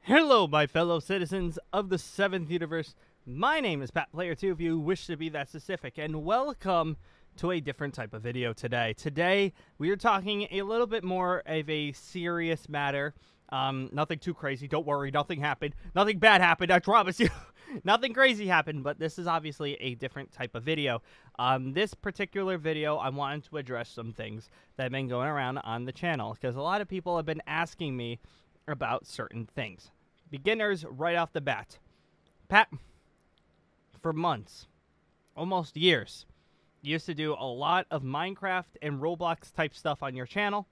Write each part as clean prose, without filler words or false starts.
Hello, my fellow citizens of the 7th universe. My name is Pat Player 2 if you wish to be that specific, and welcome to a different type of video today. Today, we are talking a little bit more of a serious matter. Nothing too crazy, don't worry, nothing happened. Nothing bad happened, I promise you. Nothing crazy happened, but this is obviously a different type of video. This particular video, I wanted to address some things that have been going around on the channel, because a lot of people have been asking me about certain things. Beginners right off the bat. Pat, for months, almost years, you used to do a lot of Minecraft and Roblox type stuff on your channel.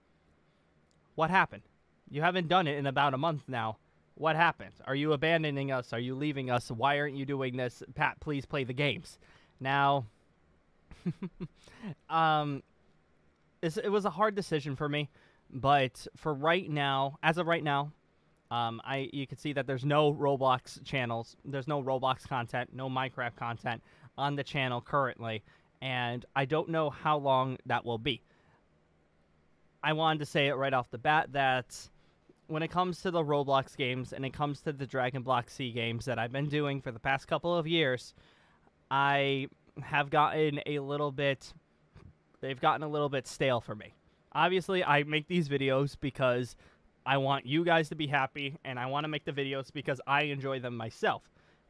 What happened? You haven't done it in about a month now. What happened? Are you abandoning us? Are you leaving us? Why aren't you doing this? Pat, please play the games. Now, it was a hard decision for me. But for right now, as of right now, you can see that there's no Roblox channels. There's no Roblox content, no Minecraft content on the channel currently. And I don't know how long that will be. I wanted to say it right off the bat that when it comes to the Roblox games and it comes to the Dragon Block C games that I've been doing for the past couple of years, I have gotten a little bit, they've gotten a little bit stale for me. Obviously, I make these videos because I want you guys to be happy, and I want to make the videos because I enjoy them myself.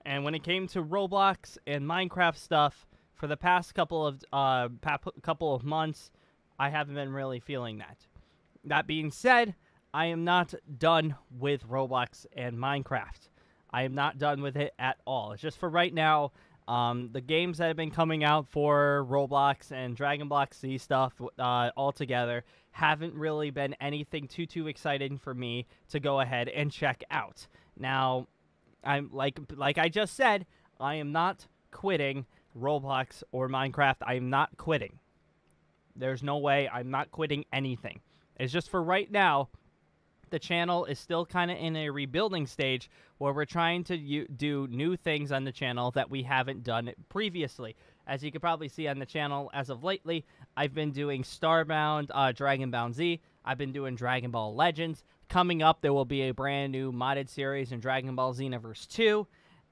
And when it came to Roblox and Minecraft stuff, for the past couple of months, I haven't been really feeling that. That being said, I am not done with Roblox and Minecraft. I am not done with it at all. It's just for right now. The games that have been coming out for Roblox and Dragon Block C stuff all together haven't really been anything too exciting for me to go ahead and check out. Now, I'm like I just said, I am not quitting Roblox or Minecraft. I am not quitting. There's no way I'm not quitting anything. It's just for right now. The channel is still kind of in a rebuilding stage where we're trying to do new things on the channel that we haven't done previously. As you can probably see on the channel as of lately, I've been doing Starbound, Dragon Bound Z. I've been doing Dragon Ball Legends. Coming up, there will be a brand new modded series in Dragon Ball Xenoverse 2.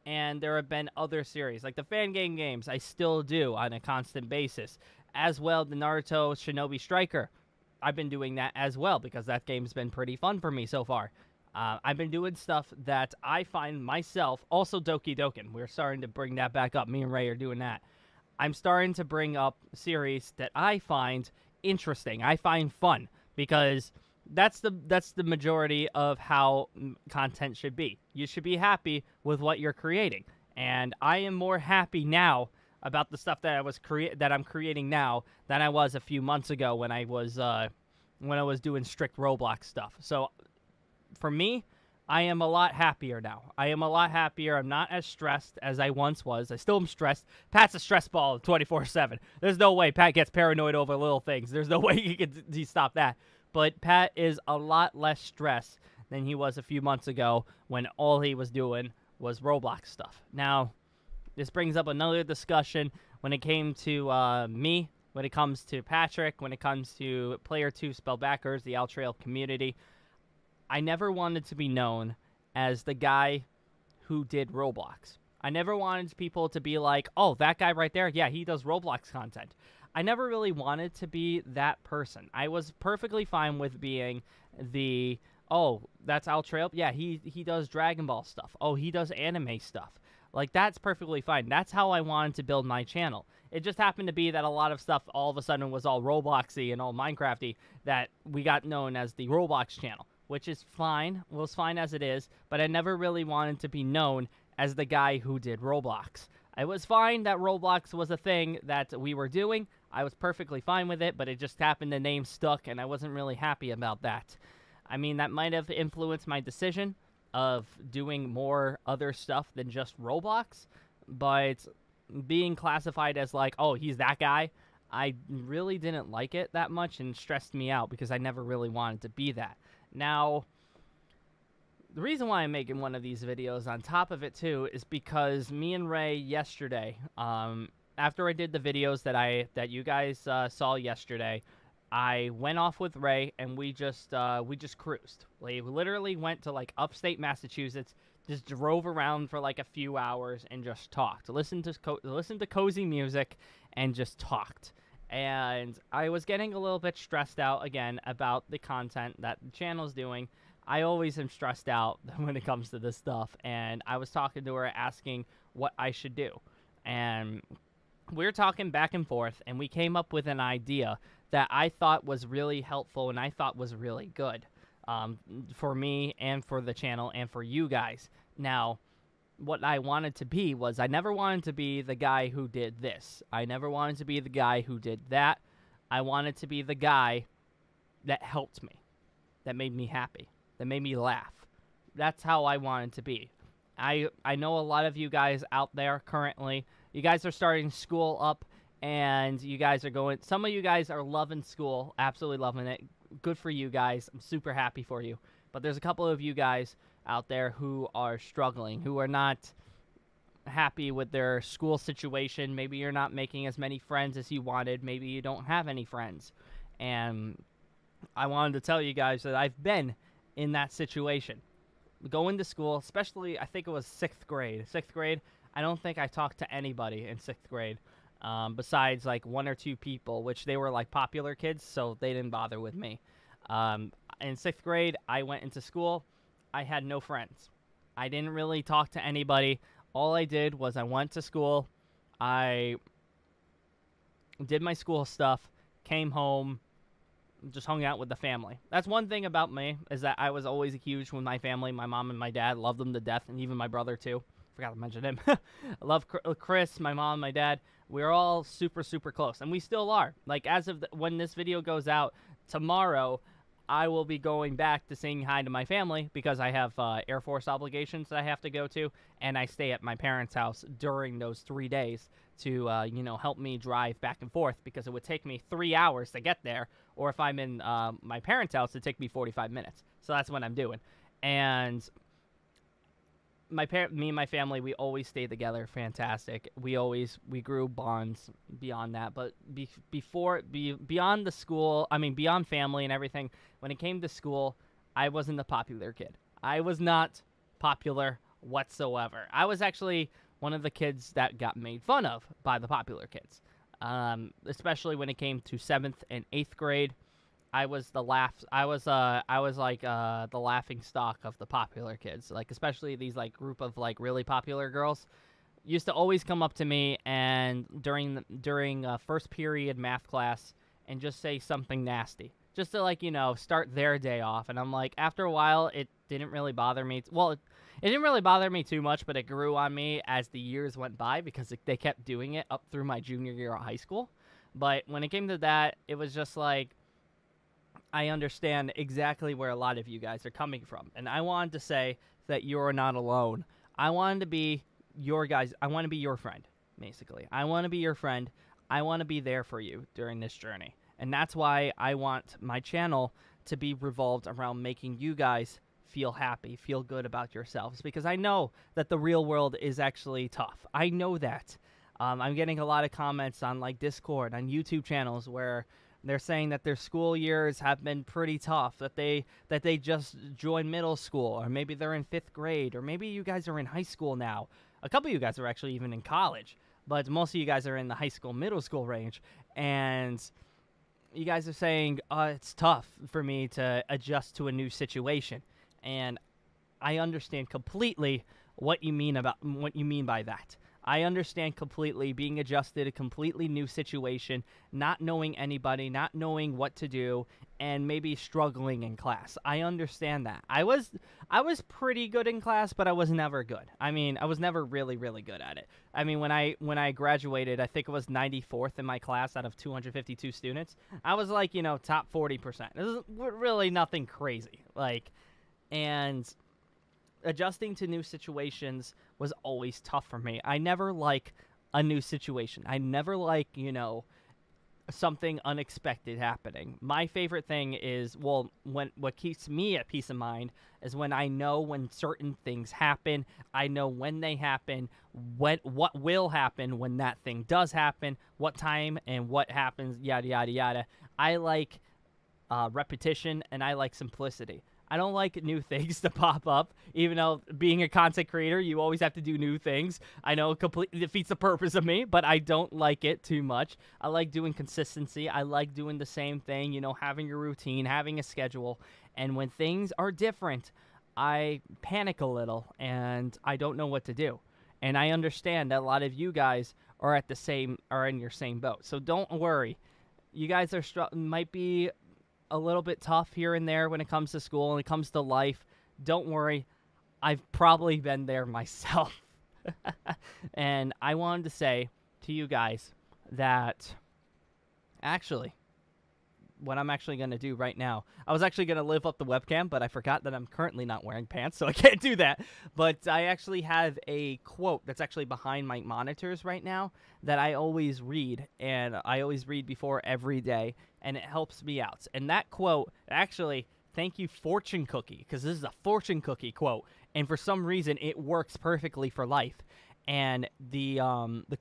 And there have been other series, like the fan game games, I still do on a constant basis. As well, the Naruto Shinobi Striker. I've been doing that as well because that game's been pretty fun for me so far. I've been doing stuff that I find myself, also Doki Doken. We're starting to bring that back up. Me and Ray are doing that. I'm starting to bring up series that I find interesting. I find fun because that's the majority of how content should be. You should be happy with what you're creating. And I am more happy now about the stuff that I'm creating now than I was a few months ago when I was doing strict Roblox stuff. So for me, I am a lot happier now. I am a lot happier. I'm not as stressed as I once was. I still am stressed. Pat's a stress ball 24/7. There's no way Pat gets paranoid over little things. There's no way he can stop that. But Pat is a lot less stressed than he was a few months ago when all he was doing was Roblox stuff. Now, this brings up another discussion when it came to me, when it comes to Patrick, when it comes to Player 2 Spellbackers, the owTreyalP community. I never wanted to be known as the guy who did Roblox. I never wanted people to be like, oh, that guy right there, yeah, he does Roblox content. I never really wanted to be that person. I was perfectly fine with being the, oh, that's owTreyalP, yeah, he does Dragon Ball stuff. Oh, he does anime stuff. Like, that's perfectly fine. That's how I wanted to build my channel. It just happened to be that a lot of stuff all of a sudden was all Robloxy and all Minecrafty that we got known as the Roblox channel, which is fine. Well, it's fine as it is, but I never really wanted to be known as the guy who did Roblox. It was fine that Roblox was a thing that we were doing. I was perfectly fine with it, but it just happened the name stuck, and I wasn't really happy about that. I mean, that might have influenced my decision of doing more other stuff than just Roblox, but being classified as like, oh, he's that guy, I really didn't like it that much and stressed me out because I never really wanted to be that. Now, the reason why I'm making one of these videos on top of it too is because me and Ray yesterday, after I did the videos that you guys saw yesterday, I went off with Ray, and we just cruised. We literally went to like upstate Massachusetts, just drove around for like a few hours and just talked. Listened to cozy music and just talked. And I was getting a little bit stressed out again about the content that the channel's doing. I always am stressed out when it comes to this stuff, and I was talking to her asking what I should do. And we were talking back and forth, and we came up with an idea that I thought was really helpful and I thought was really good for me and for the channel and for you guys. Now, what I wanted to be was I never wanted to be the guy who did this. I never wanted to be the guy who did that. I wanted to be the guy that helped me, that made me happy, that made me laugh. That's how I wanted to be. I know a lot of you guys out there currently, you guys are starting school up, and you guys are going, some of you guys are loving school, absolutely loving it. Good for you guys. I'm super happy for you. But there's a couple of you guys out there who are struggling, who are not happy with their school situation. Maybe you're not making as many friends as you wanted. Maybe you don't have any friends. And I wanted to tell you guys that I've been in that situation. Going to school, especially, I think it was 6th grade. 6th grade, I don't think I talked to anybody in 6th grade besides like 1 or 2 people, which they were like popular kids, so they didn't bother with me. In 6th grade, I went into school. I had no friends. I didn't really talk to anybody. All I did was I went to school. I did my school stuff, came home, just hung out with the family. That's one thing about me, is that I was always huge with my family. My mom and my dad, loved them to death, and even my brother too. Forgot to mention him. I love Chris, my mom, my dad. We're all super, super close, and we still are. Like, as of when this video goes out tomorrow, I will be going back to saying hi to my family because I have Air Force obligations that I have to go to, and I stay at my parents' house during those 3 days to, you know, help me drive back and forth, because it would take me 3 hours to get there, or if I'm in my parents' house, it'd take me 45 minutes. So that's what I'm doing. And me and my family, we always stayed together. Fantastic. We grew bonds beyond that. But beyond the school, I mean, beyond family and everything, when it came to school, I wasn't the popular kid. I was not popular whatsoever. I was actually one of the kids that got made fun of by the popular kids, especially when it came to 7th and 8th grade. I was the like the laughing stock of the popular kids, like especially these like group of like really popular girls used to always come up to me and during first period math class and just say something nasty, just to, like, you know, start their day off. And I'm like, after a while, it didn't really bother me. Well, it didn't really bother me too much, but it grew on me as the years went by, because they kept doing it up through my junior year of high school. But when it came to that, it was just like, I understand exactly where a lot of you guys are coming from. And I wanted to say that you're not alone. I wanted to be your guys. I want to be your friend, basically. I want to be your friend. I want to be there for you during this journey. And that's why I want my channel to be revolved around making you guys feel happy, feel good about yourselves, because I know that the real world is actually tough. I know that. I'm getting a lot of comments on like Discord, on YouTube channels, where they're saying that their school years have been pretty tough, that they just joined middle school, or maybe they're in 5th grade, or maybe you guys are in high school now. A couple of you guys are actually even in college, but most of you guys are in the high school, middle school range, and you guys are saying, it's tough for me to adjust to a new situation. And I understand completely what you mean by that. I understand completely being adjusted to a completely new situation, not knowing anybody, not knowing what to do, and maybe struggling in class. I understand that. I was pretty good in class, but I was never good. I mean, I was never really, really good at it. I mean, when I graduated, I think it was 94th in my class out of 252 students. I was like, you know, top 40%. This is really nothing crazy. Like, and adjusting to new situations was always tough for me. I never like a new situation. I never like, you know, something unexpected happening. My favorite thing is, well, what keeps me at peace of mind is when I know when certain things happen. I know when they happen, what will happen when that thing does happen, what time and what happens, yada, yada, yada. I like repetition, and I like simplicity. I don't like new things to pop up, even though being a content creator, you always have to do new things. I know it completely defeats the purpose of me, but I don't like it too much. I like doing consistency. I like doing the same thing, you know, having a routine, having a schedule. And when things are different, I panic a little, and I don't know what to do. And I understand that a lot of you guys are in your same boat. So don't worry. You guys might be a little bit tough here and there when it comes to school and it comes to life. Don't worry. I've probably been there myself. And I wanted to say to you guys that actually, what I'm actually going to do right now, I was actually going to lift up the webcam, but I forgot that I'm currently not wearing pants, so I can't do that. But I actually have a quote that's actually behind my monitors right now that I always read, and I always read before every day, and it helps me out. And that quote, actually, thank you, fortune cookie, because this is a fortune cookie quote, and for some reason, it works perfectly for life. And the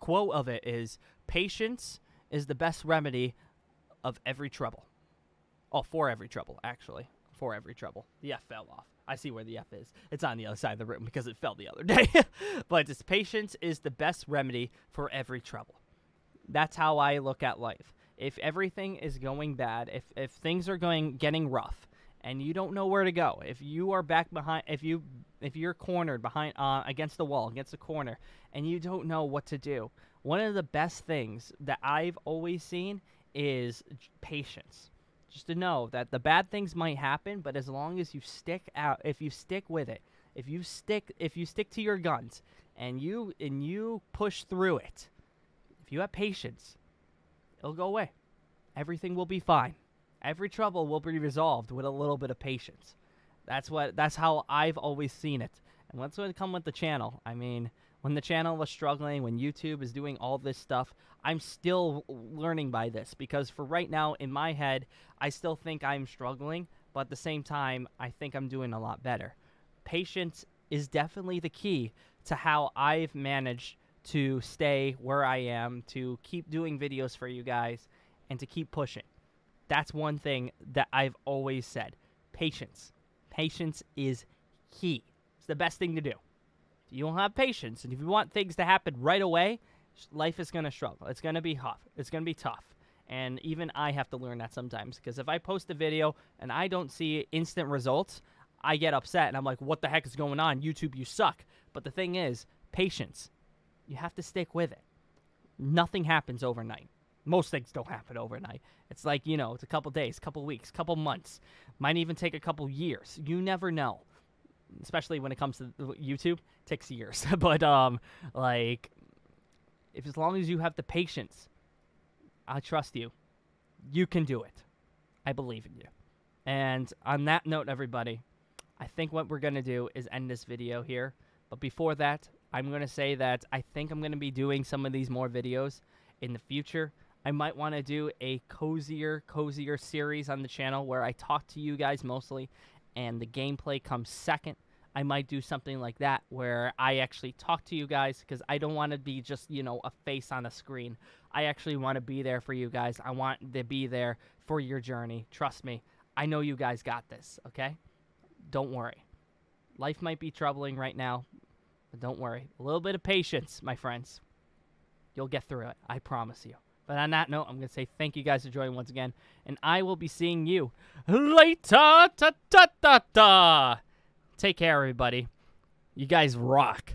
quote of it is, patience is the best remedy of every trouble. Oh, for every trouble, actually. For every trouble. The F fell off. I see where the F is. It's on the other side of the room because it fell the other day. But it's patience is the best remedy for every trouble. That's how I look at life. If everything is going bad, if things are getting rough, and you don't know where to go, if you are back behind, if you're cornered behind against the wall, against the corner, and you don't know what to do, one of the best things that I've always seen is patience. Just to know that the bad things might happen, but as long as you stick out, if you stick with it, if you stick to your guns and you push through it, if you have patience, it'll go away. Everything will be fine. Every trouble will be resolved with a little bit of patience. That's how I've always seen it. And what's going to come with the channel? I mean, when the channel was struggling, when YouTube is doing all this stuff, I'm still learning by this, because for right now, in my head, I still think I'm struggling, but at the same time, I think I'm doing a lot better. Patience is definitely the key to how I've managed to stay where I am, to keep doing videos for you guys, and to keep pushing. That's one thing that I've always said. Patience. Patience is key. It's the best thing to do. If you don't have patience, and if you want things to happen right away, life is going to struggle. It's going to be tough. It's going to be tough. And even I have to learn that sometimes, because if I post a video and I don't see instant results, I get upset, and I'm like, what the heck is going on? YouTube, you suck. But the thing is, patience. You have to stick with it. Nothing happens overnight. Most things don't happen overnight. It's like, you know, it's a couple days, couple weeks, couple months. Might even take a couple years. You never know. Especially when it comes to YouTube, it takes years. But, like, as long as you have the patience, I trust you. You can do it. I believe in you. And on that note, everybody, I think what we're going to do is end this video here. But before that, I'm going to say that I think I'm going to be doing some of these more videos in the future. I might want to do a cozier series on the channel where I talk to you guys mostly, and the gameplay comes second. I might do something like that where I actually talk to you guys, because I don't want to be just, you know, a face on a screen. I actually want to be there for you guys. I want to be there for your journey. Trust me. I know you guys got this, okay? Don't worry. Life might be troubling right now, but don't worry. A little bit of patience, my friends. You'll get through it. I promise you. But on that note, I'm going to say thank you guys for joining once again, and I will be seeing you later. Take care, everybody. You guys rock.